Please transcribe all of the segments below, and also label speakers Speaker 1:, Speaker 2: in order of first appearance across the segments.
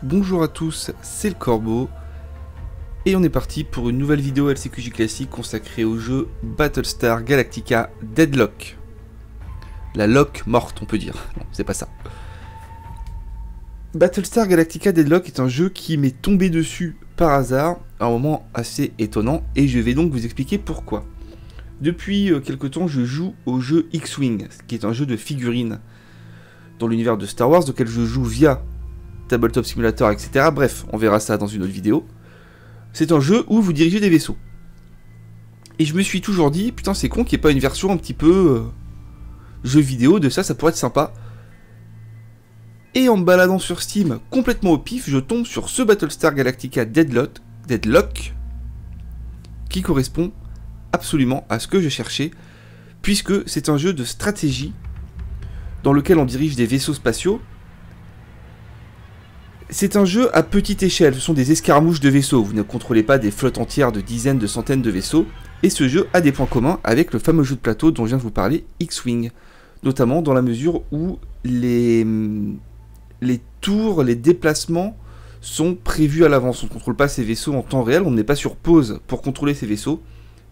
Speaker 1: Bonjour à tous, c'est le Corbeau, et on est parti pour une nouvelle vidéo LCQJ classique consacrée au jeu Battlestar Galactica Deadlock. La lock morte, on peut dire. Non, c'est pas ça. Battlestar Galactica Deadlock est un jeu qui m'est tombé dessus par hasard, à un moment assez étonnant, et je vais donc vous expliquer pourquoi. Depuis quelque temps, je joue au jeu X-Wing, qui est un jeu de figurines dans l'univers de Star Wars, auquel je joue via Tabletop Simulator, etc. Bref, on verra ça dans une autre vidéo. C'est un jeu où vous dirigez des vaisseaux. Et je me suis toujours dit, putain c'est con qu'il n'y ait pas une version un petit peu jeu vidéo de ça, ça pourrait être sympa. Et en me baladant sur Steam, complètement au pif, je tombe sur ce Battlestar Galactica Deadlock, qui correspond absolument à ce que je cherchais, puisque c'est un jeu de stratégie dans lequel on dirige des vaisseaux spatiaux. C'est un jeu à petite échelle, ce sont des escarmouches de vaisseaux, vous ne contrôlez pas des flottes entières de dizaines, de centaines de vaisseaux, et ce jeu a des points communs avec le fameux jeu de plateau dont je viens de vous parler, X-Wing, notamment dans la mesure où les tours, les déplacements sont prévus à l'avance, on ne contrôle pas ces vaisseaux en temps réel, on n'est pas sur pause pour contrôler ces vaisseaux,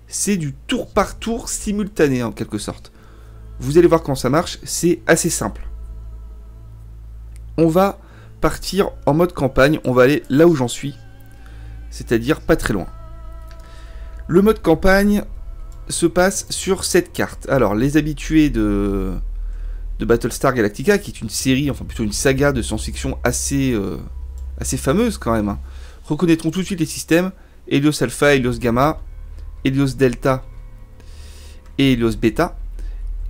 Speaker 1: c'est du tour par tour simultané en quelque sorte. Vous allez voir comment ça marche, c'est assez simple. On va partir en mode campagne, on va aller là où j'en suis, c'est-à-dire pas très loin. Le mode campagne se passe sur cette carte. Alors, les habitués de Battlestar Galactica, qui est une série, enfin plutôt une saga de science-fiction assez fameuse quand même, hein, reconnaîtront tout de suite les systèmes Helios Alpha, Helios Gamma, Helios Delta et Helios Beta,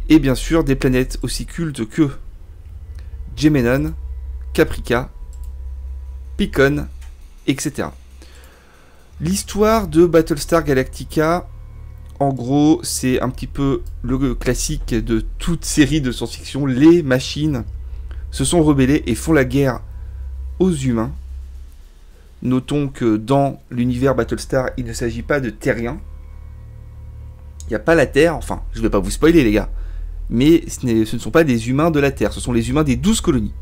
Speaker 1: et bien sûr des planètes aussi cultes que Gemenon, Caprica, Picon, etc. L'histoire de Battlestar Galactica, en gros, c'est un petit peu le classique de toute série de science-fiction. Les machines se sont rebellées et font la guerre aux humains. Notons que dans l'univers Battlestar, il ne s'agit pas de terriens. Il n'y a pas la Terre, enfin, je ne vais pas vous spoiler les gars, mais ce ne sont pas des humains de la Terre, ce sont les humains des 12 colonies.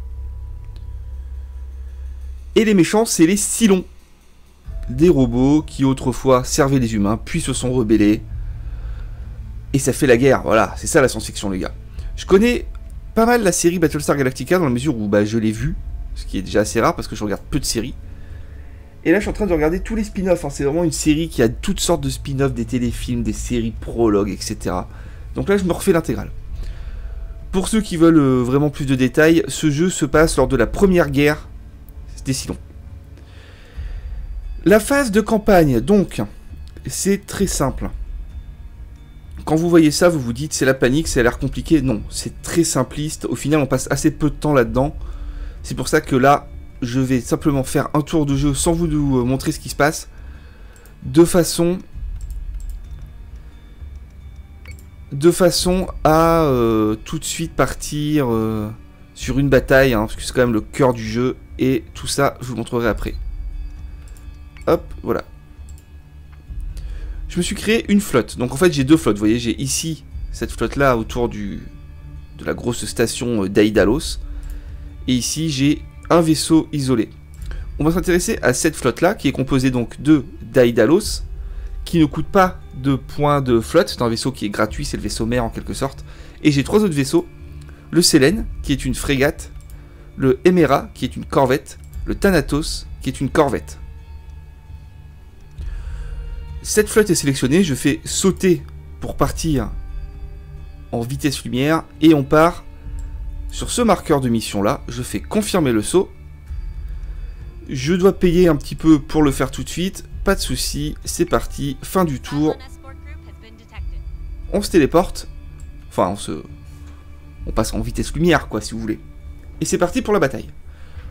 Speaker 1: Et les méchants, c'est les Cylons. Des robots qui autrefois servaient les humains, puis se sont rebellés. Et ça fait la guerre, voilà, c'est ça la science-fiction les gars. Je connais pas mal la série Battlestar Galactica dans la mesure où je l'ai vue, ce qui est déjà assez rare parce que je regarde peu de séries. Et là je suis en train de regarder tous les spin-offs, hein. C'est vraiment une série qui a toutes sortes de spin-offs, des téléfilms, des séries, prologues, etc. Donc là je me refais l'intégrale. Pour ceux qui veulent vraiment plus de détails, ce jeu se passe lors de la première guerre des Cylons. La phase de campagne, donc, c'est très simple. Quand vous voyez ça, vous vous dites c'est la panique, ça a l'air compliqué. Non, c'est très simpliste. Au final, on passe assez peu de temps là-dedans. C'est pour ça que là, je vais simplement faire un tour de jeu sans vous montrer ce qui se passe, de façon à tout de suite partir sur une bataille, hein, parce que c'est quand même le cœur du jeu. Et tout ça, je vous montrerai après. Hop, voilà. Je me suis créé une flotte. Donc en fait, j'ai deux flottes. Vous voyez, j'ai ici cette flotte-là autour de la grosse station d'Aïdalos. Et ici, j'ai un vaisseau isolé. On va s'intéresser à cette flotte-là, qui est composée donc de d'Aïdalos, qui ne coûte pas de points de flotte. C'est un vaisseau qui est gratuit, c'est le vaisseau mère en quelque sorte. Et j'ai trois autres vaisseaux. Le Sélène, qui est une frégate. Le Emera, qui est une corvette, le Thanatos, qui est une corvette. Cette flotte est sélectionnée, je fais sauter pour partir en vitesse lumière, et on part sur ce marqueur de mission là, je fais confirmer le saut. Je dois payer un petit peu pour le faire tout de suite, pas de souci, c'est parti, fin du tour. On se téléporte, enfin on passe en vitesse lumière quoi si vous voulez. Et c'est parti pour la bataille.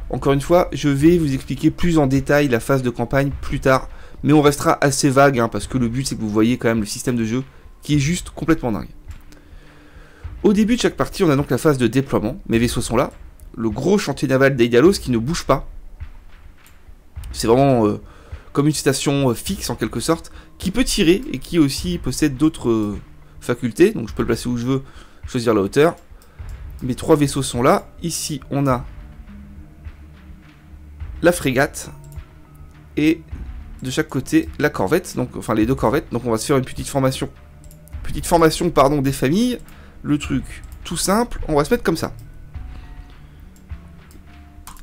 Speaker 1: Encore une fois, je vais vous expliquer plus en détail la phase de campagne plus tard, mais on restera assez vague, hein, parce que le but c'est que vous voyez quand même le système de jeu qui est juste complètement dingue. Au début de chaque partie, on a donc la phase de déploiement, mes vaisseaux sont là, le gros chantier naval d'Aïdalos qui ne bouge pas. C'est vraiment comme une station fixe en quelque sorte, qui peut tirer et qui aussi possède d'autres facultés, donc je peux le placer où je veux, choisir la hauteur. Mes trois vaisseaux sont là. Ici, on a la frégate et de chaque côté la corvette, donc enfin les deux corvettes. Donc on va se faire une petite formation. Pardon, des familles. Le truc tout simple, on va se mettre comme ça.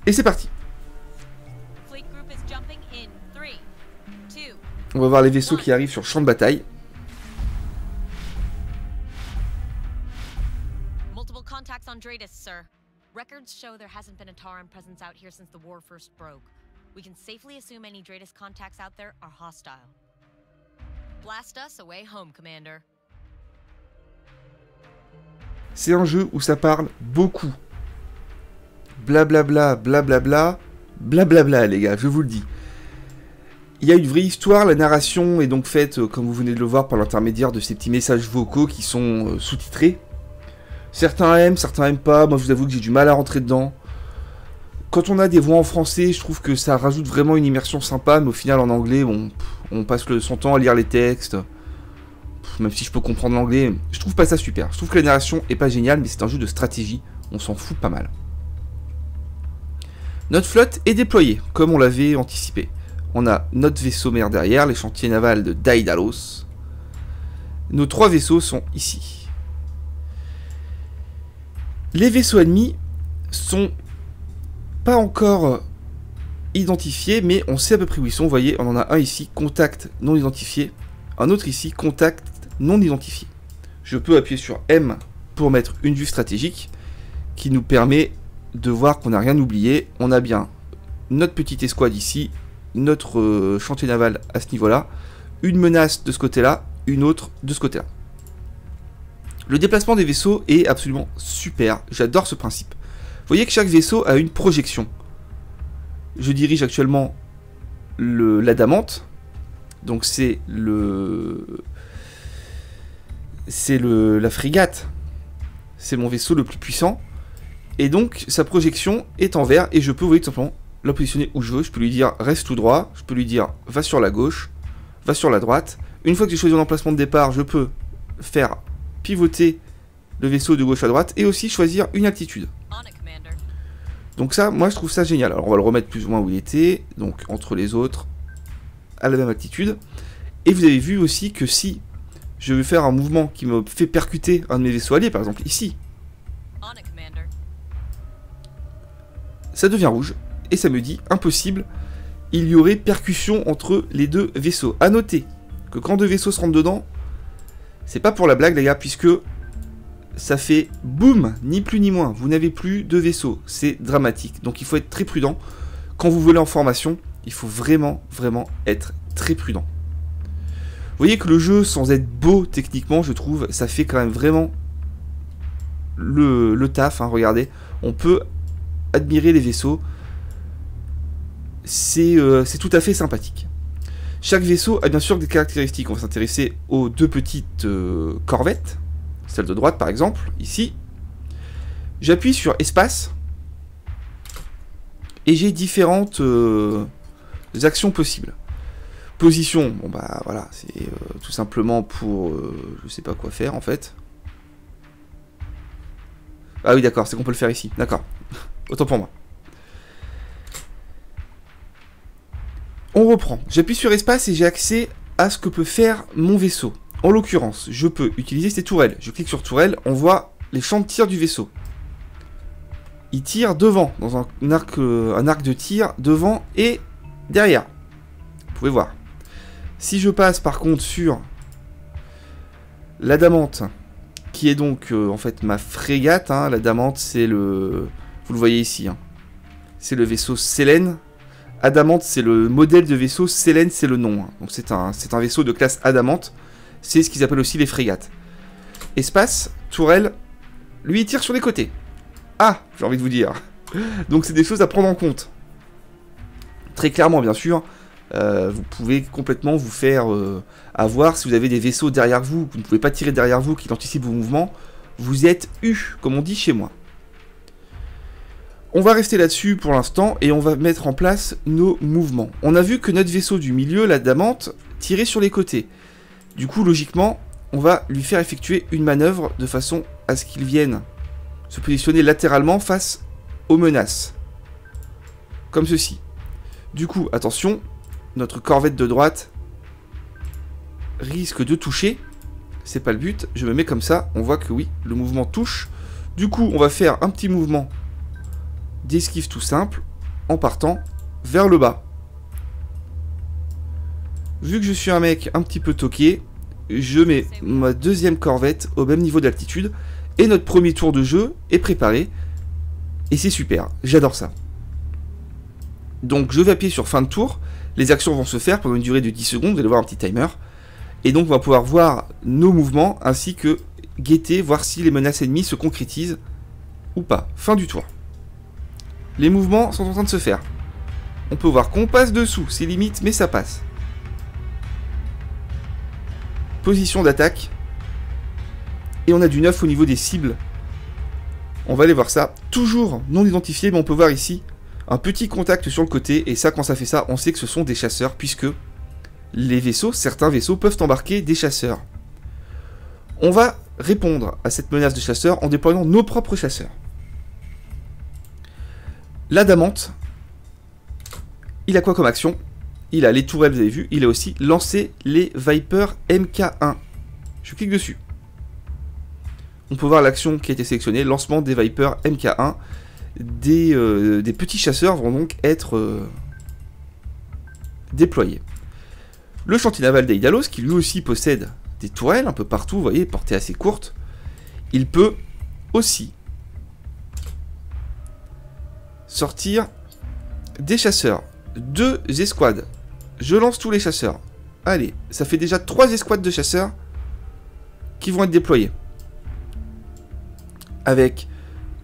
Speaker 1: Et c'est parti. On va voir les vaisseaux qui arrivent sur le champ de bataille.
Speaker 2: Multiple contacts on Dratus, sir. Records show there hasn't been a Tauran presence out here since the war first broke. We can safely assume any Dratus contacts out there are hostile. Blast us away home, Commander.
Speaker 1: C'est un jeu où ça parle beaucoup. Blablabla, blablabla, blablabla, les gars, je vous le dis. Il y a une vraie histoire, la narration est donc faite, comme vous venez de le voir, par l'intermédiaire de ces petits messages vocaux qui sont sous-titrés. Certains aiment pas, moi je vous avoue que j'ai du mal à rentrer dedans. Quand on a des voix en français, je trouve que ça rajoute vraiment une immersion sympa, mais au final en anglais, bon, on passe son temps à lire les textes. Même si je peux comprendre l'anglais, je trouve pas ça super. Je trouve que la narration est pas géniale, mais c'est un jeu de stratégie, on s'en fout pas mal. Notre flotte est déployée, comme on l'avait anticipé. On a notre vaisseau mère derrière, les chantiers navals de Daedalus. Nos 3 vaisseaux sont ici. Les vaisseaux ennemis sont pas encore identifiés, mais on sait à peu près où ils sont. Vous voyez, on en a un ici, contact non identifié. Un autre ici, contact non identifié. Je peux appuyer sur M pour mettre une vue stratégique qui nous permet de voir qu'on n'a rien oublié. On a bien notre petite escouade ici, notre chantier naval à ce niveau-là, une menace de ce côté-là, une autre de ce côté-là. Le déplacement des vaisseaux est absolument super, j'adore ce principe. Vous voyez que chaque vaisseau a une projection. Je dirige actuellement l'Adamante, donc c'est la frégate, c'est mon vaisseau le plus puissant, et donc sa projection est en vert, et je peux, vous voyez, tout simplement la positionner où je veux. Je peux lui dire reste tout droit, je peux lui dire va sur la gauche, va sur la droite. Une fois que j'ai choisi mon emplacement de départ, je peux faire pivoter le vaisseau de gauche à droite et aussi choisir une altitude. Donc ça, moi je trouve ça génial. Alors on va le remettre plus ou moins où il était, donc entre les autres, à la même altitude. Et vous avez vu aussi que si je veux faire un mouvement qui me fait percuter un de mes vaisseaux alliés, par exemple ici, ça devient rouge. Et ça me dit impossible, il y aurait percussion entre les deux vaisseaux. A noter que quand 2 vaisseaux se rentrent dedans, c'est pas pour la blague les gars, puisque ça fait boum, ni plus ni moins. Vous n'avez plus de vaisseaux, c'est dramatique. Donc il faut être très prudent. Quand vous volez en formation, il faut vraiment être très prudent. Vous voyez que le jeu, sans être beau techniquement, je trouve, ça fait quand même vraiment le taf. Hein, regardez, on peut admirer les vaisseaux. C'est tout à fait sympathique. Chaque vaisseau a bien sûr des caractéristiques. On va s'intéresser aux 2 petites corvettes. Celle de droite par exemple, ici. J'appuie sur espace. Et j'ai différentes actions possibles. Position, bon bah voilà, c'est tout simplement pour... je sais pas quoi faire en fait. Ah oui d'accord, c'est qu'on peut le faire ici, d'accord. Autant pour moi. On reprend. J'appuie sur espace et j'ai accès à ce que peut faire mon vaisseau. En l'occurrence, je peux utiliser ces tourelles. Je clique sur tourelle, on voit les champs de tir du vaisseau. Il tire devant, dans un arc de tir, devant et derrière. Vous pouvez voir. Si je passe par contre sur l'Adamante, qui est donc en fait ma frégate, hein, l'Adamante c'est le... Vous le voyez ici, hein, c'est le vaisseau Sélène. Adamante, c'est le modèle de vaisseau, Sélène, c'est le nom. Hein. Donc c'est un vaisseau de classe Adamante. C'est ce qu'ils appellent aussi les frégates. Espace, tourelle, lui il tire sur les côtés. Ah, j'ai envie de vous dire. Donc c'est des choses à prendre en compte. Très clairement, bien sûr, vous pouvez complètement vous faire avoir si vous avez des vaisseaux derrière vous, vous ne pouvez pas tirer derrière vous, qui anticipent vos mouvements. Vous êtes eu, comme on dit chez moi. On va rester là-dessus pour l'instant et on va mettre en place nos mouvements. On a vu que notre vaisseau du milieu, l'Adamante, tirait sur les côtés. Du coup, logiquement, on va lui faire effectuer une manœuvre de façon à ce qu'il vienne se positionner latéralement face aux menaces. Comme ceci. Du coup, attention, notre corvette de droite risque de toucher. C'est pas le but, je me mets comme ça, on voit que oui, le mouvement touche. Du coup, on va faire un petit mouvement d'esquive tout simple, en partant vers le bas. Vu que je suis un mec un petit peu toqué, je mets ma deuxième corvette au même niveau d'altitude, et notre premier tour de jeu est préparé, et c'est super, j'adore ça. Donc je vais appuyer sur fin de tour, les actions vont se faire pendant une durée de 10 secondes, vous allez voir un petit timer, et donc on va pouvoir voir nos mouvements, ainsi que guetter, voir si les menaces ennemies se concrétisent ou pas. Fin du tour. Les mouvements sont en train de se faire. On peut voir qu'on passe dessous, c'est limite, mais ça passe. Position d'attaque. Et on a du 9 au niveau des cibles. On va aller voir ça. Toujours non identifié, mais on peut voir ici un petit contact sur le côté. Et ça, quand ça fait ça, on sait que ce sont des chasseurs, puisque les vaisseaux, certains vaisseaux, peuvent embarquer des chasseurs. On va répondre à cette menace de chasseurs en déployant nos propres chasseurs. L'Adamante, il a quoi comme action? Il a les tourelles, vous avez vu, il a aussi lancé les Viper MK1. Je clique dessus. On peut voir l'action qui a été sélectionnée, lancement des Viper MK1. Des petits chasseurs vont donc être déployés. Le chantier naval d'Aidalos, qui lui aussi possède des tourelles un peu partout, vous voyez, portée assez courte, il peut aussi sortir des chasseurs. 2 escouades. Je lance tous les chasseurs. Allez, ça fait déjà 3 escouades de chasseurs qui vont être déployés. Avec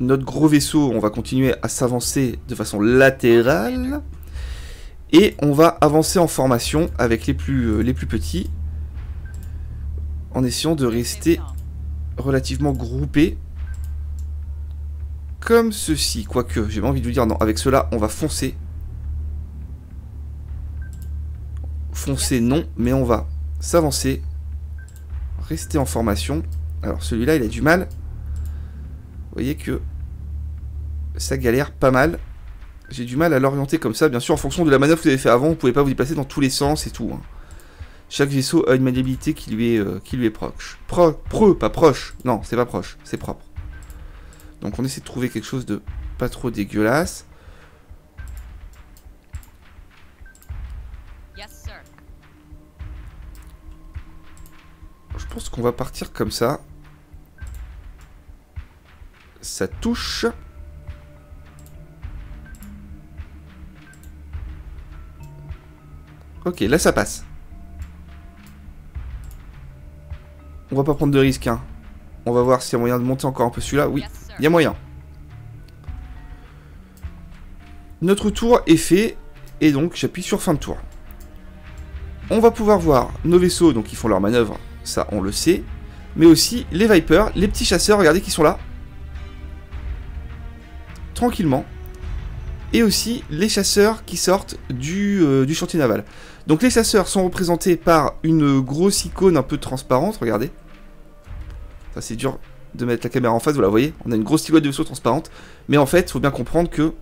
Speaker 1: notre gros vaisseau, on va continuer à s'avancer de façon latérale. Et on va avancer en formation avec les plus petits. En essayant de rester relativement groupés. Comme ceci. Quoique, j'ai envie de vous dire non. Avec cela, on va foncer. Foncer non, mais on va s'avancer. Rester en formation. Alors celui-là, il a du mal. Vous voyez que ça galère pas mal. J'ai du mal à l'orienter comme ça. Bien sûr, en fonction de la manœuvre que vous avez fait avant, vous ne pouvez pas vous déplacer dans tous les sens et tout. Hein. Chaque vaisseau a une maniabilité qui lui est proche. Pas proche. Non, c'est pas proche. C'est propre. Donc on essaie de trouver quelque chose de pas trop dégueulasse. Je pense qu'on va partir comme ça. Ça touche. Ok, là ça passe. On va pas prendre de risques, hein. On va voir s'il y a moyen de monter encore un peu celui-là. Oui, il y a moyen. Notre tour est fait. Et donc, j'appuie sur fin de tour. On va pouvoir voir nos vaisseaux, donc ils font leur manœuvre. Ça, on le sait. Mais aussi les Vipers, les petits chasseurs, regardez qui sont là. Tranquillement. Et aussi les chasseurs qui sortent du chantier naval. Donc les chasseurs sont représentés par une grosse icône un peu transparente, regardez. Ça c'est dur de mettre la caméra en face, vous la voyez. On a une grosse silhouette de vaisseau transparente. Mais en fait, il faut bien comprendre que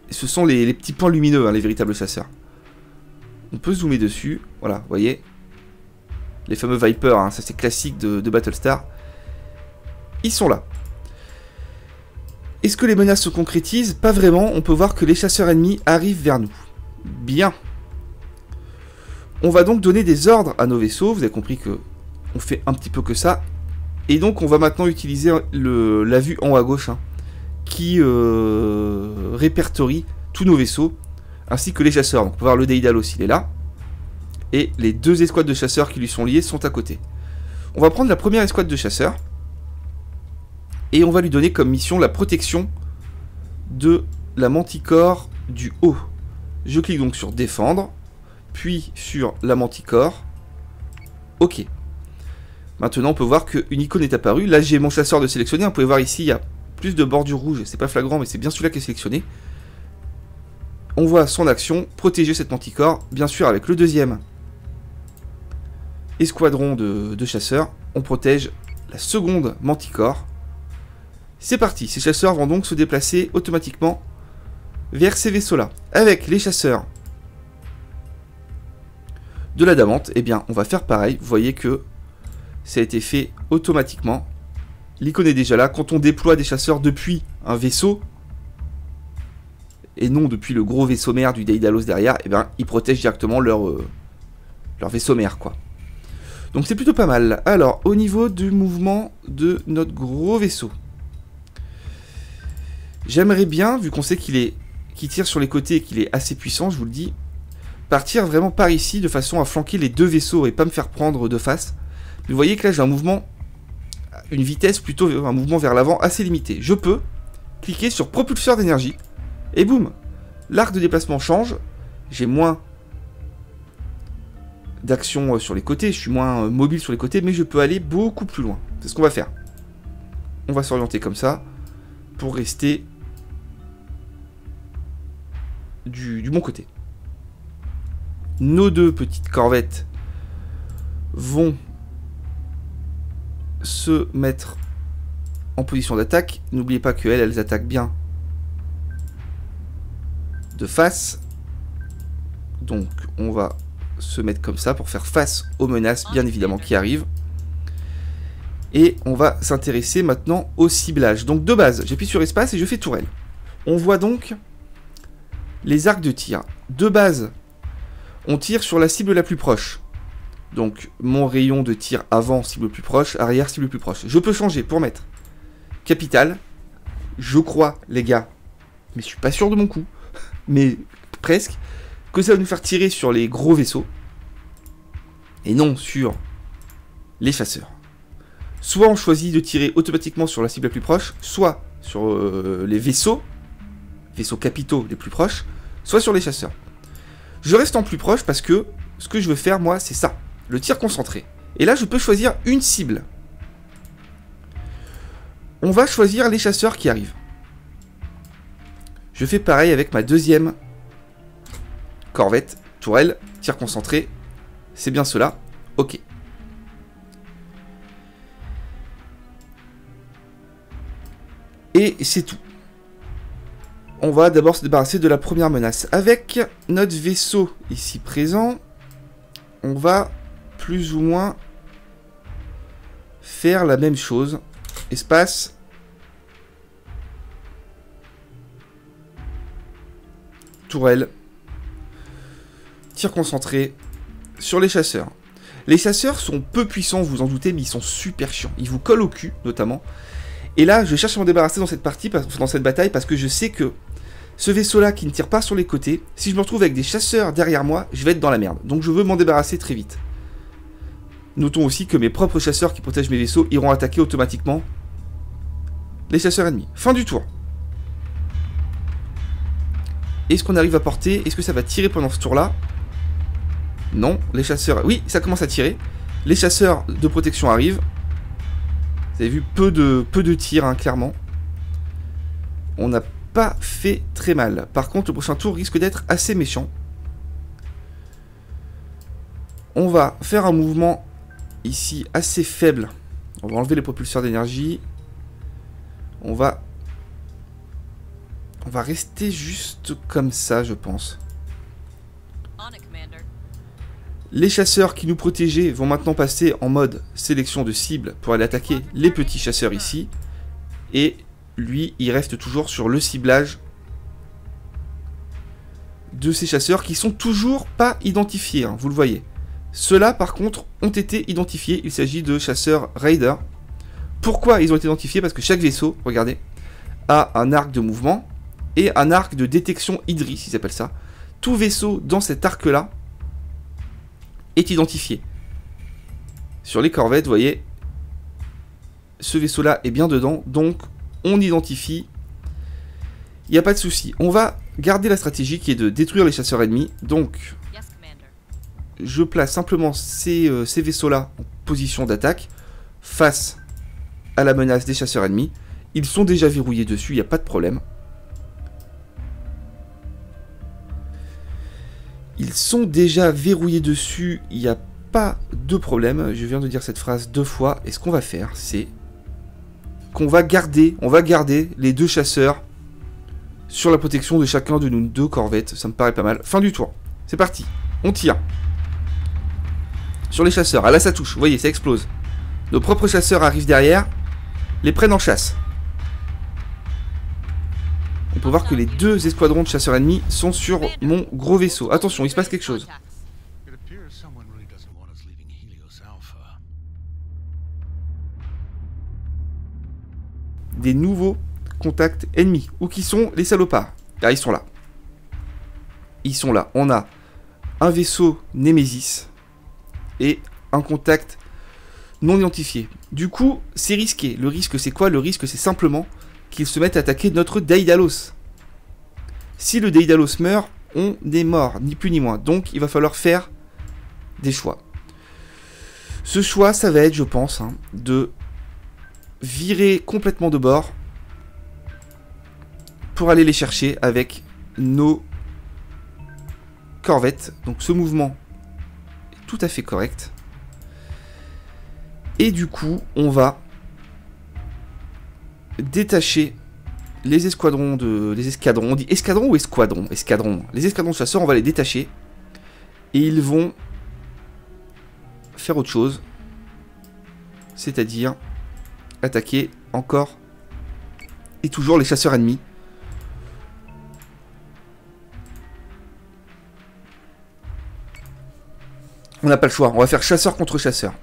Speaker 1: ce sont les petits points lumineux, hein, les véritables chasseurs. On peut zoomer dessus, voilà, vous voyez. Les fameux Vipers, hein, ça c'est classique de Battlestar. Ils sont là. Est-ce que les menaces se concrétisent? Pas vraiment, on peut voir que les chasseurs ennemis arrivent vers nous. Bien. On va donc donner des ordres à nos vaisseaux, vous avez compris que on fait un petit peu que ça. Et donc on va maintenant utiliser la vue en haut à gauche, hein, qui répertorie tous nos vaisseaux, ainsi que les chasseurs. Donc on peut voir le Déidalos, il est là. Et les 2 escouades de chasseurs qui lui sont liées sont à côté. On va prendre la première escouade de chasseurs. Et on va lui donner comme mission la protection de la manticore du haut. Je clique donc sur défendre, puis sur la manticore. Ok. Maintenant on peut voir qu'une icône est apparue. Là j'ai mon chasseur de sélectionner. Vous pouvez voir ici il y a plus de bordures rouges. C'est pas flagrant mais c'est bien celui-là qui est sélectionné. On voit son action, protéger cette manticore. Bien sûr avec le deuxième escadron de chasseurs, on protège la seconde manticore. C'est parti, ces chasseurs vont donc se déplacer automatiquement vers ces vaisseaux-là. Avec les chasseurs de l'adamante, eh bien, on va faire pareil. Vous voyez que ça a été fait automatiquement. L'icône est déjà là. Quand on déploie des chasseurs depuis un vaisseau, et non depuis le gros vaisseau mère du Daedalus derrière, eh bien, ils protègent directement leur vaisseau mère, quoi. Donc c'est plutôt pas mal. Alors, au niveau du mouvement de notre gros vaisseau, j'aimerais bien, vu qu'on sait qu'il tire sur les côtés et qu'il est assez puissant, je vous le dis, partir vraiment par ici de façon à flanquer les deux vaisseaux et pas me faire prendre de face. Mais vous voyez que là j'ai un mouvement, une vitesse plutôt, un mouvement vers l'avant assez limité. Je peux cliquer sur propulseur d'énergie et boum, l'arc de déplacement change, j'ai moins d'action sur les côtés, je suis moins mobile sur les côtés, mais je peux aller beaucoup plus loin. C'est ce qu'on va faire. On va s'orienter comme ça pour rester du bon côté. Nos deux petites corvettes vont se mettre en position d'attaque. N'oubliez pas qu'elles, elles attaquent bien de face. Donc on va se mettre comme ça pour faire face aux menaces bien évidemment qui arrivent. Et on va s'intéresser maintenant au ciblage. Donc de base, j'appuie sur espace et je fais tourelle. On voit donc les arcs de tir. De base, on tire sur la cible la plus proche. Donc mon rayon de tir avant, cible plus proche, arrière, cible plus proche. Je peux changer pour mettre capital. Je crois, les gars, mais je suis pas sûr de mon coup, mais presque, que ça va nous faire tirer sur les gros vaisseaux et non sur les chasseurs. Soit on choisit de tirer automatiquement sur la cible la plus proche, soit sur les vaisseaux capitaux les plus proches, soit sur les chasseurs. Je reste en plus proche parce que ce que je veux faire, moi, c'est ça, le tir concentré. Et là, je peux choisir une cible. On va choisir les chasseurs qui arrivent. Je fais pareil avec ma deuxième corvette, tourelle, tir concentré. C'est bien cela. Ok. Et c'est tout. On va d'abord se débarrasser de la première menace. Avec notre vaisseau ici présent, on va plus ou moins faire la même chose. Espace. Tourelle. Tir concentré sur les chasseurs. Les chasseurs sont peu puissants, vous vous en doutez, mais ils sont super chiants. Ils vous collent au cul, notamment. Et là, je cherche à m'en débarrasser dans cette partie, dans cette bataille, parce que je sais que ce vaisseau-là qui ne tire pas sur les côtés, si je me retrouve avec des chasseurs derrière moi, je vais être dans la merde. Donc je veux m'en débarrasser très vite. Notons aussi que mes propres chasseurs qui protègent mes vaisseaux iront attaquer automatiquement les chasseurs ennemis. Fin du tour. Est-ce qu'on arrive à porter? Est-ce que ça va tirer pendant ce tour-là? Non, les chasseurs... Oui, ça commence à tirer. Les chasseurs de protection arrivent. Vous avez vu, peu de tirs, hein, clairement. On n'a pas fait très mal. Par contre, le prochain tour risque d'être assez méchant. On va faire un mouvement ici assez faible. On va enlever les propulseurs d'énergie. On va rester juste comme ça, je pense. Les chasseurs qui nous protégeaient vont maintenant passer en mode sélection de cible pour aller attaquer les petits chasseurs ici. Et lui, il reste toujours sur le ciblage de ces chasseurs qui sont toujours pas identifiés, hein, vous le voyez. Ceux-là, par contre, ont été identifiés. Il s'agit de chasseurs Raider. Pourquoi ils ont été identifiés? Parce que chaque vaisseau, regardez, a un arc de mouvement et un arc de détection Idris, ils appellent ça. Tout vaisseau dans cet arc-là est identifié. Sur les corvettes, vous voyez, ce vaisseau-là est bien dedans, donc on identifie. Il n'y a pas de souci. On va garder la stratégie qui est de détruire les chasseurs ennemis. Donc, je place simplement ces vaisseaux-là en position d'attaque face à la menace des chasseurs ennemis. Ils sont déjà verrouillés dessus, il n'y a pas de problème. Ils sont déjà verrouillés dessus, il n'y a pas de problème. Je viens de dire cette phrase 2 fois. Et ce qu'on va faire, c'est qu'on va garder les deux chasseurs sur la protection de chacun de nos 2 corvettes. Ça me paraît pas mal. Fin du tour. C'est parti. On tire. Sur les chasseurs. Ah là, ça touche. Vous voyez, ça explose. Nos propres chasseurs arrivent derrière. Les prennent en chasse. On peut voir que les 2 escadrons de chasseurs ennemis sont sur mon gros vaisseau. Attention, il se passe quelque chose. Des nouveaux contacts ennemis. Où qui sont les salopards? Ah, ils sont là. Ils sont là. On a un vaisseau Némésis et un contact non identifié. Du coup, c'est risqué. Le risque, c'est quoi? Le risque, c'est simplement qu'ils se mettent à attaquer notre Daedalus. Si le Daedalus meurt, on est mort, ni plus ni moins. Donc, il va falloir faire des choix. Ce choix, ça va être, je pense, de virer complètement de bord pour aller les chercher avec nos corvettes. Donc, ce mouvement est tout à fait correct. Et du coup, on va détacher les escadrons de... Les escadrons, on dit escadron ou escadron? Escadron. Les escadrons de chasseurs, on va les détacher. Et ils vont faire autre chose. C'est-à-dire attaquer encore et toujours les chasseurs ennemis. On n'a pas le choix, on va faire chasseur contre chasseur.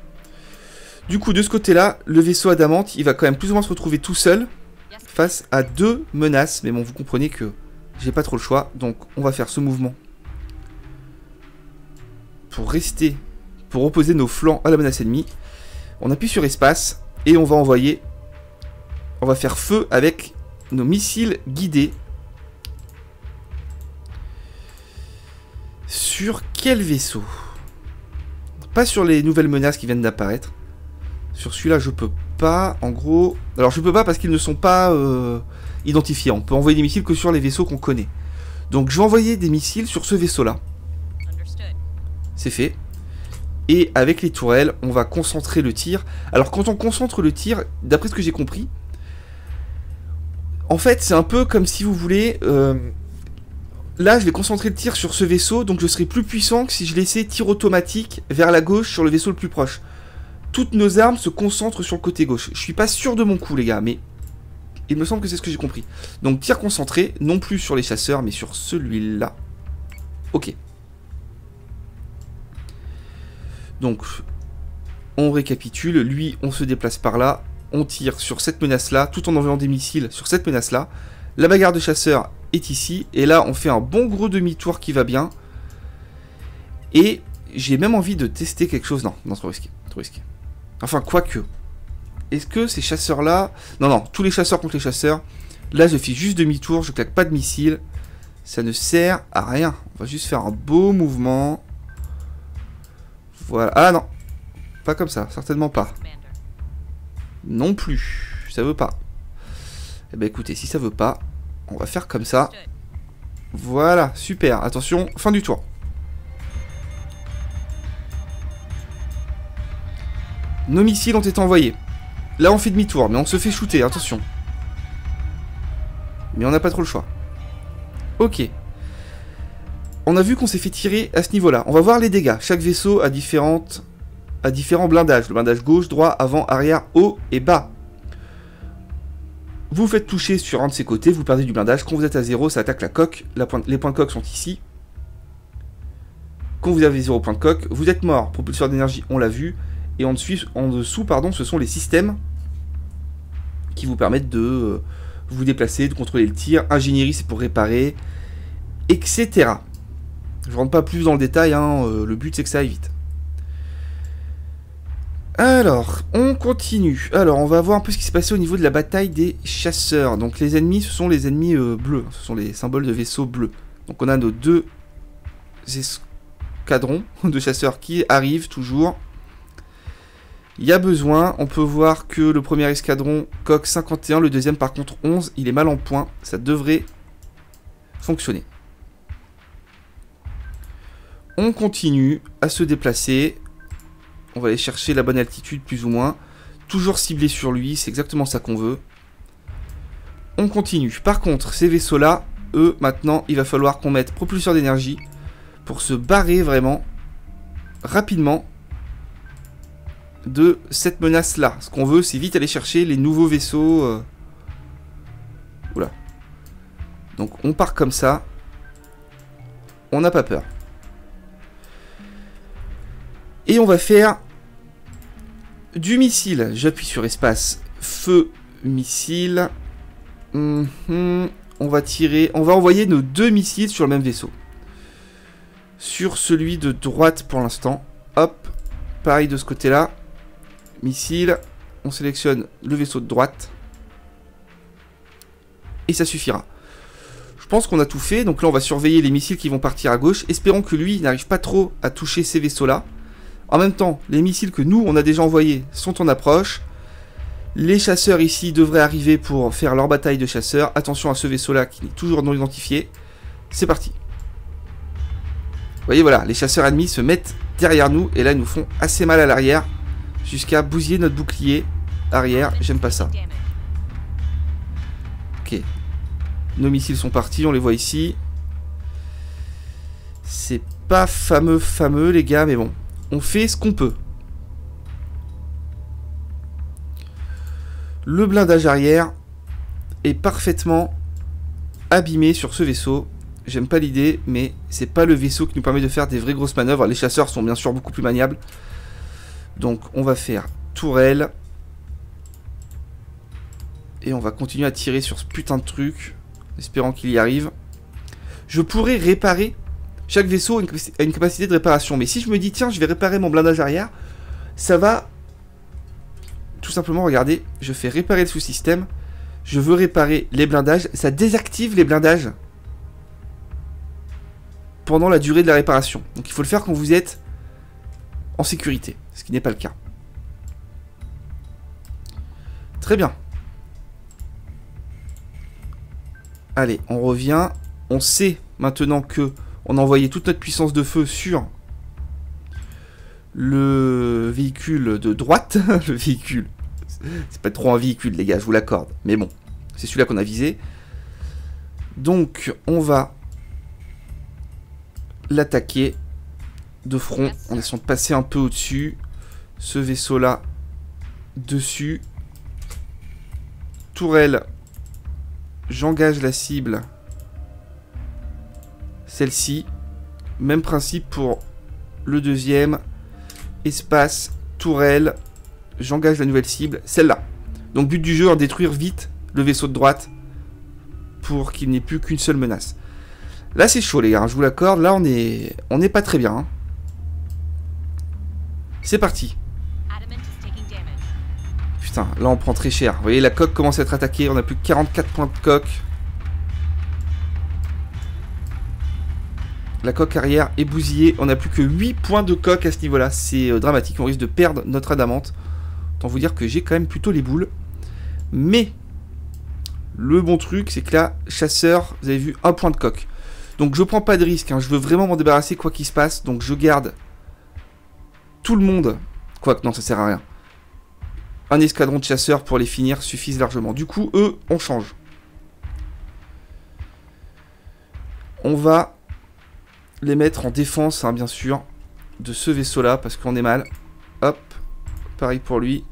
Speaker 1: Du coup, de ce côté-là, le vaisseau Adamante, il va quand même plus ou moins se retrouver tout seul face à 2 menaces. Mais bon, vous comprenez que j'ai pas trop le choix. Donc, on va faire ce mouvement pour rester, pour opposer nos flancs à la menace ennemie. On appuie sur espace et on va envoyer, on va faire feu avec nos missiles guidés. Sur quel vaisseau? Pas sur les nouvelles menaces qui viennent d'apparaître. Sur celui-là, je peux pas. En gros... Alors, je peux pas parce qu'ils ne sont pas identifiés. On peut envoyer des missiles que sur les vaisseaux qu'on connaît. Donc, je vais envoyer des missiles sur ce vaisseau-là. C'est fait. Et avec les tourelles, on va concentrer le tir. Alors, quand on concentre le tir, d'après ce que j'ai compris, en fait, c'est un peu comme si vous voulez... Là, je vais concentrer le tir sur ce vaisseau, donc je serai plus puissant que si je laissais tir automatique vers la gauche sur le vaisseau le plus proche. Toutes nos armes se concentrent sur le côté gauche. Je suis pas sûr de mon coup, les gars, mais il me semble que c'est ce que j'ai compris. Donc, tir concentré, non plus sur les chasseurs, mais sur celui-là. Ok. Donc, on récapitule. Lui, on se déplace par là. On tire sur cette menace-là, tout en envoyant des missiles sur cette menace-là. La bagarre de chasseurs est ici. Et là, on fait un bon gros demi-tour qui va bien. Et j'ai même envie de tester quelque chose. Non, trop risqué. Trop risqué. Enfin, quoique. Est-ce que ces chasseurs-là... Non, non, tous les chasseurs contre les chasseurs. Là, je fais juste demi-tour, je claque pas de missiles. Ça ne sert à rien. On va juste faire un beau mouvement. Voilà. Ah non. Pas comme ça, certainement pas. Non plus. Ça veut pas. Eh ben écoutez, si ça veut pas, on va faire comme ça. Voilà, super. Attention, fin du tour. Nos missiles ont été envoyés. Là, on fait demi-tour, mais on se fait shooter, attention. Mais on n'a pas trop le choix. Ok. On a vu qu'on s'est fait tirer à ce niveau-là. On va voir les dégâts. Chaque vaisseau a différents blindages. Le blindage gauche, droit, avant, arrière, haut et bas. Vous faites toucher sur un de ces côtés, vous perdez du blindage. Quand vous êtes à 0, ça attaque la coque. Les points de coque sont ici. Quand vous avez 0 point de coque, vous êtes mort. Propulseur d'énergie, on l'a vu. Et en dessous, pardon, ce sont les systèmes qui vous permettent de vous déplacer, de contrôler le tir. Ingénierie, c'est pour réparer, etc. Je ne rentre pas plus dans le détail, le but c'est que ça aille vite. Alors, on continue. Alors, on va voir un peu ce qui s'est passé au niveau de la bataille des chasseurs. Donc, les ennemis, ce sont les ennemis bleus. Ce sont les symboles de vaisseaux bleus. Donc, on a nos 2 escadrons de chasseurs qui arrivent toujours. Il y a besoin, on peut voir que le premier escadron coque 51, le deuxième par contre 11, il est mal en point, ça devrait fonctionner. On continue à se déplacer, on va aller chercher la bonne altitude plus ou moins, toujours ciblé sur lui, c'est exactement ça qu'on veut. On continue, par contre ces vaisseaux là, eux, maintenant, il va falloir qu'on mette propulseur d'énergie pour se barrer vraiment rapidement de cette menace-là. Ce qu'on veut, c'est vite aller chercher les nouveaux vaisseaux. Oula. Donc, on part comme ça. On n'a pas peur. Et on va faire du missile. J'appuie sur espace. Feu, missile. On va tirer. On va envoyer nos 2 missiles sur le même vaisseau. Sur celui de droite pour l'instant. Hop. Pareil de ce côté-là. Missile. On sélectionne le vaisseau de droite. Et ça suffira. Je pense qu'on a tout fait. Donc là, on va surveiller les missiles qui vont partir à gauche. Espérons que lui n'arrive pas trop à toucher ces vaisseaux-là. En même temps, les missiles que nous, on a déjà envoyés sont en approche. Les chasseurs ici devraient arriver pour faire leur bataille de chasseurs. Attention à ce vaisseau-là qui est toujours non identifié. C'est parti. Vous voyez, voilà, les chasseurs ennemis se mettent derrière nous. Et là, ils nous font assez mal à l'arrière. Jusqu'à bousiller notre bouclier arrière. J'aime pas ça. Ok. Nos missiles sont partis, on les voit ici. C'est pas fameux, les gars, mais bon. On fait ce qu'on peut. Le blindage arrière est parfaitement abîmé sur ce vaisseau. J'aime pas l'idée, mais c'est pas le vaisseau qui nous permet de faire des vraies grosses manœuvres. Les chasseurs sont bien sûr beaucoup plus maniables. Donc on va faire tourelle. Et on va continuer à tirer sur ce putain de truc. En espérant qu'il y arrive. Je pourrais réparer. Chaque vaisseau a une capacité de réparation. Mais si je me dis, tiens, je vais réparer mon blindage arrière, ça va... Tout simplement, regardez, je fais réparer le sous-système. Je veux réparer les blindages. Ça désactive les blindages pendant la durée de la réparation. Donc il faut le faire quand vous êtes en sécurité. Ce qui n'est pas le cas. Très bien. Allez, on revient. On sait maintenant que on a envoyé toute notre puissance de feu sur le véhicule de droite. Le véhicule. C'est pas trop un véhicule, les gars, je vous l'accorde. Mais bon, c'est celui-là qu'on a visé. Donc, on va l'attaquer de front en essayant de passer un peu au-dessus. Ce vaisseau-là, dessus. Tourelle. J'engage la cible. Celle-ci. Même principe pour le deuxième. Espace, tourelle. J'engage la nouvelle cible. Celle-là. Donc but du jeu, en détruire vite le vaisseau de droite. Pour qu'il n'y ait plus qu'une seule menace. Là c'est chaud les gars, je vous l'accorde. Là on est pas très bien. Hein. C'est parti. Putain, là on prend très cher. Vous voyez, la coque commence à être attaquée. On a plus que 44 points de coque. La coque arrière est bousillée. On n'a plus que 8 points de coque à ce niveau-là. C'est dramatique. On risque de perdre notre adamante. Autant vous dire que j'ai quand même plutôt les boules. Mais le bon truc, c'est que là, chasseur, vous avez vu, 1 point de coque. Donc je prends pas de risque. Hein. Je veux vraiment m'en débarrasser quoi qu'il se passe. Donc je garde tout le monde. Quoique non, ça sert à rien. Un escadron de chasseurs pour les finir suffisent largement. Du coup, eux, on change. On va les mettre en défense, hein, bien sûr, de ce vaisseau-là, parce qu'on est mal. Hop, pareil pour lui.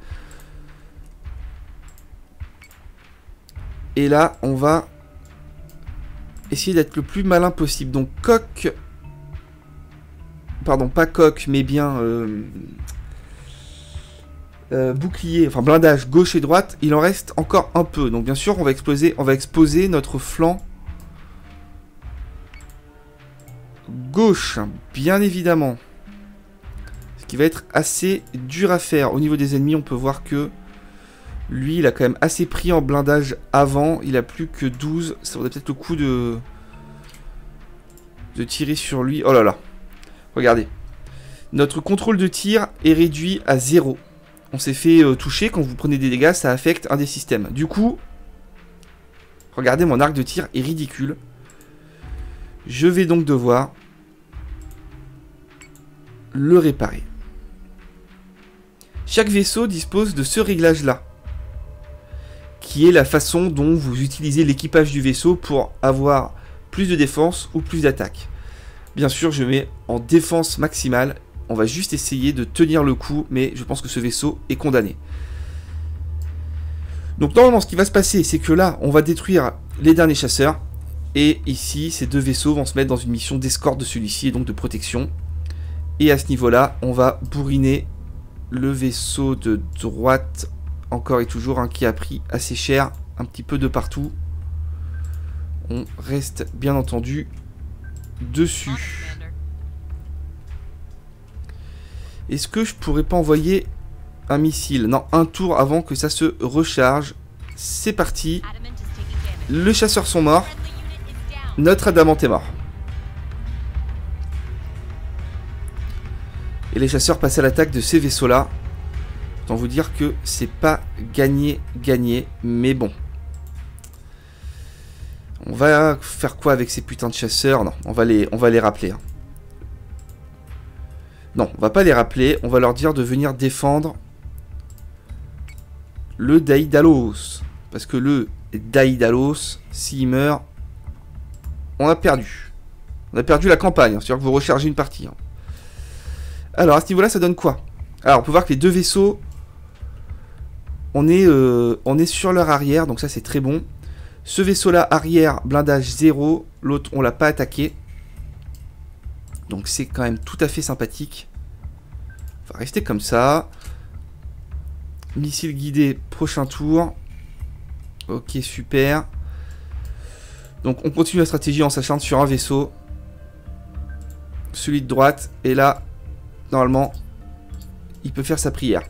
Speaker 1: Et là, on va essayer d'être le plus malin possible. Donc, coque... Pardon, pas coque, mais bien... bouclier, enfin blindage gauche et droite, il en reste encore un peu. Donc bien sûr, on va exposer notre flanc gauche, bien évidemment. Ce qui va être assez dur à faire. Au niveau des ennemis, on peut voir que lui, il a quand même assez pris en blindage avant. Il a plus que 12. Ça vaudrait peut-être le coup de tirer sur lui. Oh là là. Regardez. Notre contrôle de tir est réduit à 0. On s'est fait toucher. Quand vous prenez des dégâts, ça affecte un des systèmes. Du coup, regardez, mon arc de tir est ridicule. Je vais donc devoir le réparer. Chaque vaisseau dispose de ce réglage-là, qui est la façon dont vous utilisez l'équipage du vaisseau pour avoir plus de défense ou plus d'attaque. Bien sûr, je mets en défense maximale. On va juste essayer de tenir le coup, mais je pense que ce vaisseau est condamné. Donc normalement, ce qui va se passer, c'est que là, on va détruire les derniers chasseurs. Et ici, ces deux vaisseaux vont se mettre dans une mission d'escorte de celui-ci, et donc de protection. Et à ce niveau-là, on va bourriner le vaisseau de droite, encore et toujours, hein, qui a pris assez cher, un petit peu de partout. On reste, bien entendu, dessus. Est-ce que je pourrais pas envoyer un missile? Non, un tour avant que ça se recharge. C'est parti. Les chasseurs sont morts. Notre Adamant est mort. Et les chasseurs passent à l'attaque de ces vaisseaux-là. Autant vous dire que c'est pas gagné, mais bon. On va faire quoi avec ces putains de chasseurs? Non, on va les rappeler. Hein. Non, on va pas les rappeler. On va leur dire de venir défendre le Daedalus. Parce que le Daedalus, s'il meurt, on a perdu. On a perdu la campagne. Hein. C'est-à-dire que vous rechargez une partie. Hein. Alors, à ce niveau-là, ça donne quoi? Alors, on peut voir que les deux vaisseaux, on est sur leur arrière. Donc ça, c'est très bon. Ce vaisseau-là, arrière, blindage 0. L'autre, on l'a pas attaqué. Donc c'est quand même tout à fait sympathique. On va rester comme ça. Missile guidé, prochain tour. Ok, super. Donc on continue la stratégie en s'acharnant sur un vaisseau. Celui de droite. Et là, normalement, il peut faire sa prière.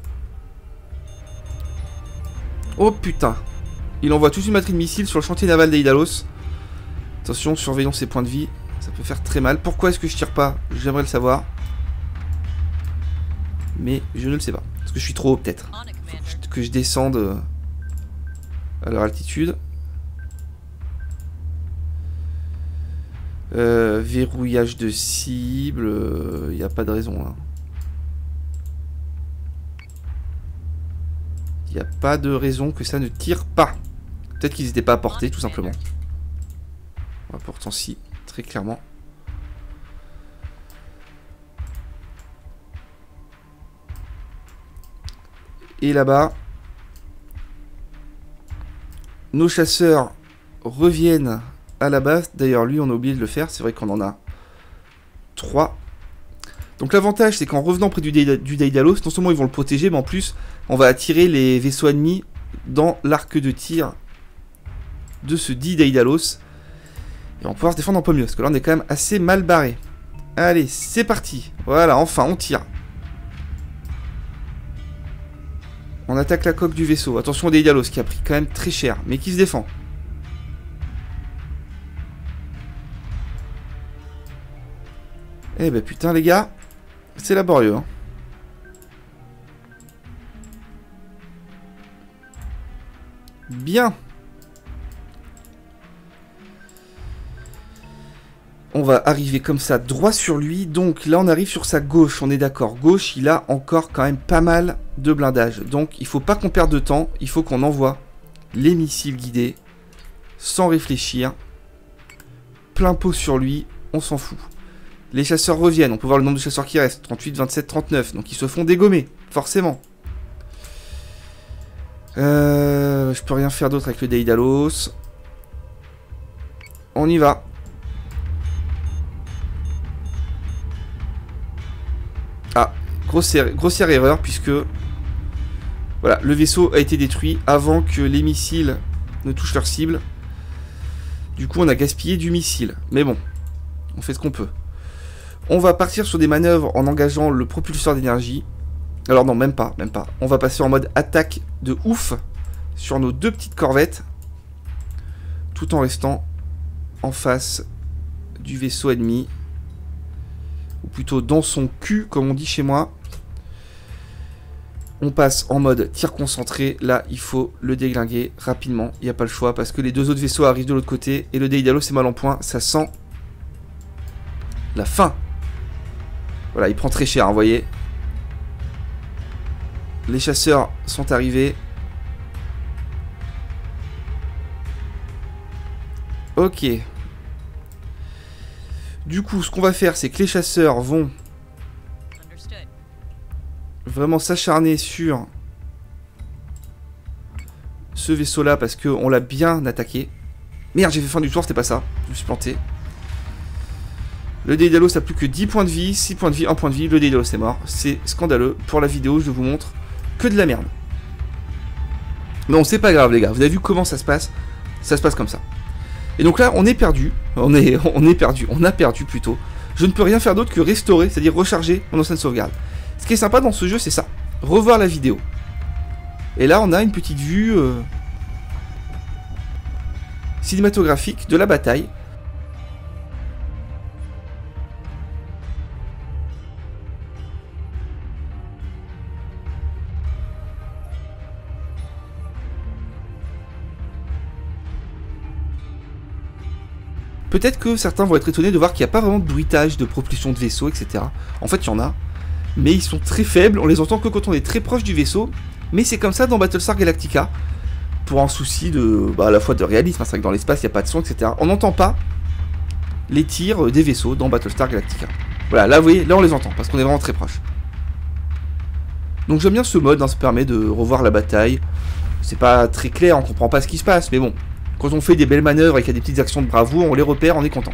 Speaker 1: Oh putain. Il envoie toute une batterie de missiles sur le chantier naval d'Aidalos. Attention, surveillons ses points de vie. Ça peut faire très mal. Pourquoi est-ce que je tire pas? J'aimerais le savoir. Mais je ne le sais pas. Parce que je suis trop haut peut-être. Faut que je descende à leur altitude. Verrouillage de cible. Il n'y a pas de raison là. Il n'y a pas de raison que ça ne tire pas. Peut-être qu'ils n'étaient pas à portée tout simplement. Pourtant si. Très clairement. Et là-bas, nos chasseurs reviennent à la base. D'ailleurs, lui, on a oublié de le faire. C'est vrai qu'on en a 3. Donc l'avantage, c'est qu'en revenant près du Daedalus, non seulement ils vont le protéger, mais en plus, on va attirer les vaisseaux ennemis dans l'arc de tir de ce dit Daedalus. Et on va pouvoir se défendre un peu mieux, parce que là on est quand même assez mal barré. Allez, c'est parti. Voilà, enfin, on tire. On attaque la coque du vaisseau. Attention au Daedalus qui a pris quand même très cher, mais qui se défend. Eh ben putain les gars, c'est laborieux. Hein. Bien. On va arriver comme ça, droit sur lui. Donc là, on arrive sur sa gauche, on est d'accord. Gauche, il a encore quand même pas mal de blindage. Donc il faut pas qu'on perde de temps. Il faut qu'on envoie les missiles guidés sans réfléchir. Plein pot sur lui, on s'en fout. Les chasseurs reviennent. On peut voir le nombre de chasseurs qui restent. 38, 27, 39. Donc ils se font dégommer, forcément. Je peux rien faire d'autre avec le Daedalus. On y va. Ah, grossière erreur puisque voilà, le vaisseau a été détruit avant que les missiles ne touchent leur cible. Du coup, on a gaspillé du missile. Mais bon, on fait ce qu'on peut. On va partir sur des manœuvres en engageant le propulseur d'énergie. Alors non, même pas. On va passer en mode attaque de ouf sur nos deux petites corvettes. Tout en restant en face du vaisseau ennemi. Ou plutôt dans son cul, comme on dit chez moi. On passe en mode tir concentré. Là, il faut le déglinguer rapidement. Il n'y a pas le choix parce que les deux autres vaisseaux arrivent de l'autre côté. Et le Daedalus est mal en point. Ça sent la fin. Voilà, il prend très cher, hein, vous voyez. Les chasseurs sont arrivés. Ok. Du coup, ce qu'on va faire, c'est que les chasseurs vont vraiment s'acharner sur ce vaisseau-là parce qu'on l'a bien attaqué. Merde, j'ai fait fin du tour, c'était pas ça. Je me suis planté. Le Dédalos a plus que 10 points de vie, 6 points de vie, 1 point de vie. Le Dédalos est mort. C'est scandaleux. Pour la vidéo, je vous montre que de la merde. Non, c'est pas grave, les gars. Vous avez vu comment ça se passe? Ça se passe comme ça. Et donc là, on est perdu. On est perdu. On a perdu plutôt. Je ne peux rien faire d'autre que restaurer, c'est-à-dire recharger mon ancienne sauvegarde. Ce qui est sympa dans ce jeu, c'est ça. Revoir la vidéo. Et là, on a une petite vue cinématographique de la bataille. Peut-être que certains vont être étonnés de voir qu'il n'y a pas vraiment de bruitage, de propulsion de vaisseau, etc. En fait, il y en a. Mais ils sont très faibles, on les entend que quand on est très proche du vaisseau. Mais c'est comme ça dans Battlestar Galactica. Pour un souci de, à la fois de réalisme, c'est vrai que dans l'espace, il n'y a pas de son, etc. On n'entend pas les tirs des vaisseaux dans Battlestar Galactica. Voilà, là, vous voyez, là on les entend, parce qu'on est vraiment très proche. Donc j'aime bien ce mode, hein, ça permet de revoir la bataille. C'est pas très clair, on comprend pas ce qui se passe, mais bon. Quand on fait des belles manœuvres et qu'il y a des petites actions de bravoure, on les repère, on est content.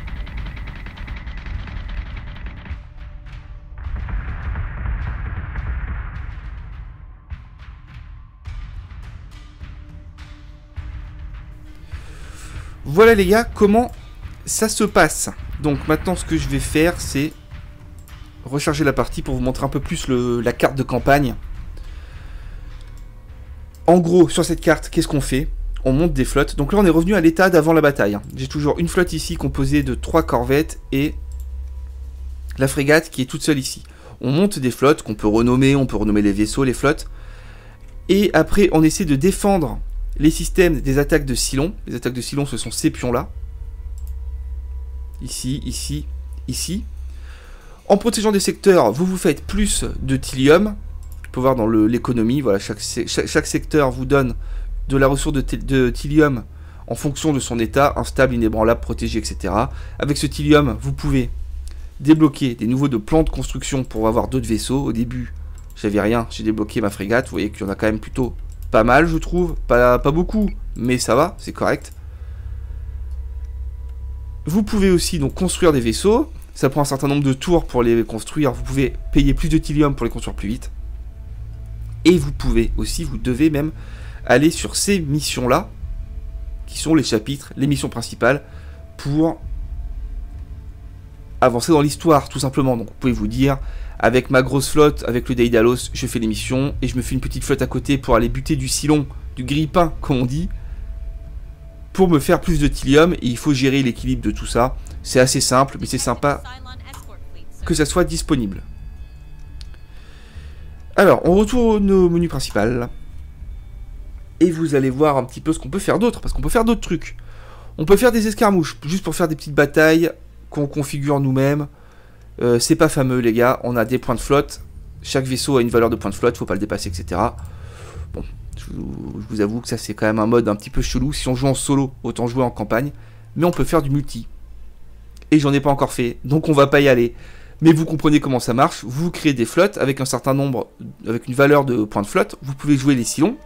Speaker 1: Voilà les gars, comment ça se passe. Donc maintenant ce que je vais faire, c'est recharger la partie pour vous montrer un peu plus la carte de campagne. En gros, sur cette carte, qu'est-ce qu'on fait? On monte des flottes. Donc là, on est revenu à l'état d'avant la bataille. J'ai toujours une flotte ici composée de 3 corvettes et la frégate qui est toute seule ici. On monte des flottes qu'on peut renommer les vaisseaux, les flottes. Et après, on essaie de défendre les systèmes des attaques de Cylon. Les attaques de Cylon, ce sont ces pions-là. Ici, ici, ici. En protégeant des secteurs, vous faites plus de Thylium. Vous pouvez voir dans l'économie, voilà, chaque secteur vous donne de la ressource de Thylium en fonction de son état, instable, inébranlable, protégé, etc. Avec ce Thylium, vous pouvez débloquer des nouveaux plans de construction pour avoir d'autres vaisseaux. Au début, j'avais rien, j'ai débloqué ma frégate. Vous voyez qu'il y en a quand même plutôt pas mal, je trouve. Pas beaucoup, mais ça va, c'est correct. Vous pouvez aussi donc construire des vaisseaux. Ça prend un certain nombre de tours pour les construire. Vous pouvez payer plus de Thylium pour les construire plus vite. Et vous pouvez aussi, vous devez même aller sur ces missions-là, qui sont les chapitres, les missions principales, pour avancer dans l'histoire, tout simplement. Donc vous pouvez vous dire, avec ma grosse flotte, avec le Dédalos, je fais les missions, et je me fais une petite flotte à côté pour aller buter du Cylon, du grille-pain, comme on dit, pour me faire plus de Thylium, et il faut gérer l'équilibre de tout ça. C'est assez simple, mais c'est sympa que ça soit disponible. Alors, on retourne au menu principal. Et vous allez voir un petit peu ce qu'on peut faire d'autre, parce qu'on peut faire d'autres trucs. On peut faire des escarmouches, juste pour faire des petites batailles qu'on configure nous-mêmes. C'est pas fameux les gars, on a des points de flotte. Chaque vaisseau a une valeur de points de flotte, faut pas le dépasser, etc. Bon, je vous avoue que ça c'est quand même un mode un petit peu chelou. Si on joue en solo, autant jouer en campagne. Mais on peut faire du multi. Et j'en ai pas encore fait, donc on va pas y aller. Mais vous comprenez comment ça marche. Vous créez des flottes avec un certain nombre, avec une valeur de points de flotte. Vous pouvez jouer les Cylons.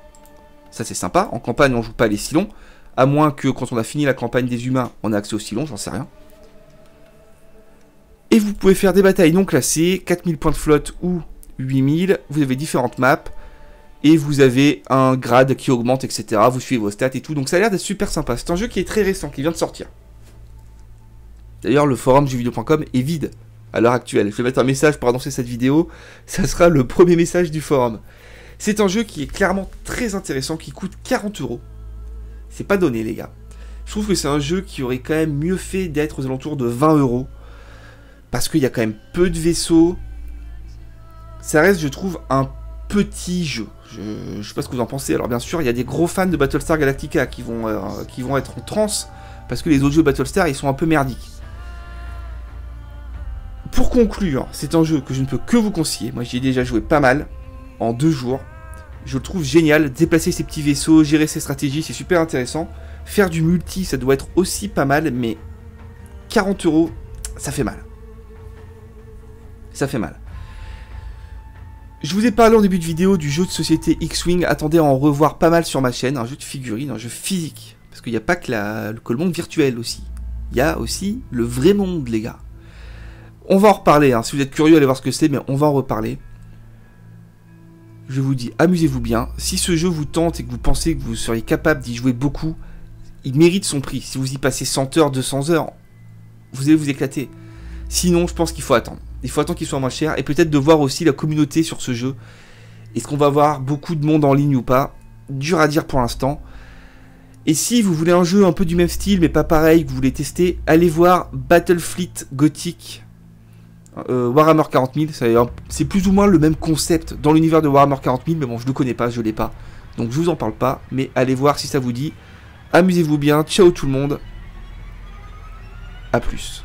Speaker 1: Ça c'est sympa, en campagne on joue pas les Cylons, à moins que quand on a fini la campagne des humains, on a accès aux Cylons, j'en sais rien. Et vous pouvez faire des batailles non classées, 4000 points de flotte ou 8000, vous avez différentes maps, et vous avez un grade qui augmente, etc. Vous suivez vos stats et tout, donc ça a l'air d'être super sympa. C'est un jeu qui est très récent, qui vient de sortir. D'ailleurs le forum jeuxvideo.com est vide à l'heure actuelle. Je vais mettre un message pour annoncer cette vidéo, ça sera le premier message du forum. C'est un jeu qui est clairement très intéressant, qui coûte 40 €. C'est pas donné les gars. Je trouve que c'est un jeu qui aurait quand même mieux fait d'être aux alentours de 20 €. Parce qu'il y a quand même peu de vaisseaux. Ça reste, je trouve, un petit jeu. Je sais pas ce que vous en pensez. Alors bien sûr, il y a des gros fans de Battlestar Galactica qui vont être en transe. Parce que les autres jeux Battlestar, ils sont un peu merdiques. Pour conclure, c'est un jeu que je ne peux que vous conseiller. Moi, j'y ai déjà joué pas mal. En 2 jours. Je le trouve génial. Déplacer ces petits vaisseaux, gérer ses stratégies, c'est super intéressant. Faire du multi, ça doit être aussi pas mal, mais 40 €, ça fait mal. Ça fait mal. Je vous ai parlé en début de vidéo du jeu de société X-Wing. Attendez à en revoir pas mal sur ma chaîne. Un jeu de figurines, un jeu physique. Parce qu'il n'y a pas que le monde virtuel aussi. Il y a aussi le vrai monde, les gars. On va en reparler. Hein. Si vous êtes curieux, allez voir ce que c'est, mais on va en reparler. Je vous dis, amusez-vous bien. Si ce jeu vous tente et que vous pensez que vous seriez capable d'y jouer beaucoup, il mérite son prix. Si vous y passez 100 heures, 200 heures, vous allez vous éclater. Sinon, je pense qu'il faut attendre. Il faut attendre qu'il soit moins cher et peut-être de voir aussi la communauté sur ce jeu. Est-ce qu'on va avoir beaucoup de monde en ligne ou pas? Dur à dire pour l'instant. Et si vous voulez un jeu un peu du même style mais pas pareil, que vous voulez tester, allez voir Battlefleet Gothic Warhammer 40 000. C'est plus ou moins le même concept dans l'univers de Warhammer 40 000, mais bon, je le connais pas, je l'ai pas. Donc je vous en parle pas, mais allez voir si ça vous dit. Amusez-vous bien, ciao tout le monde. A plus.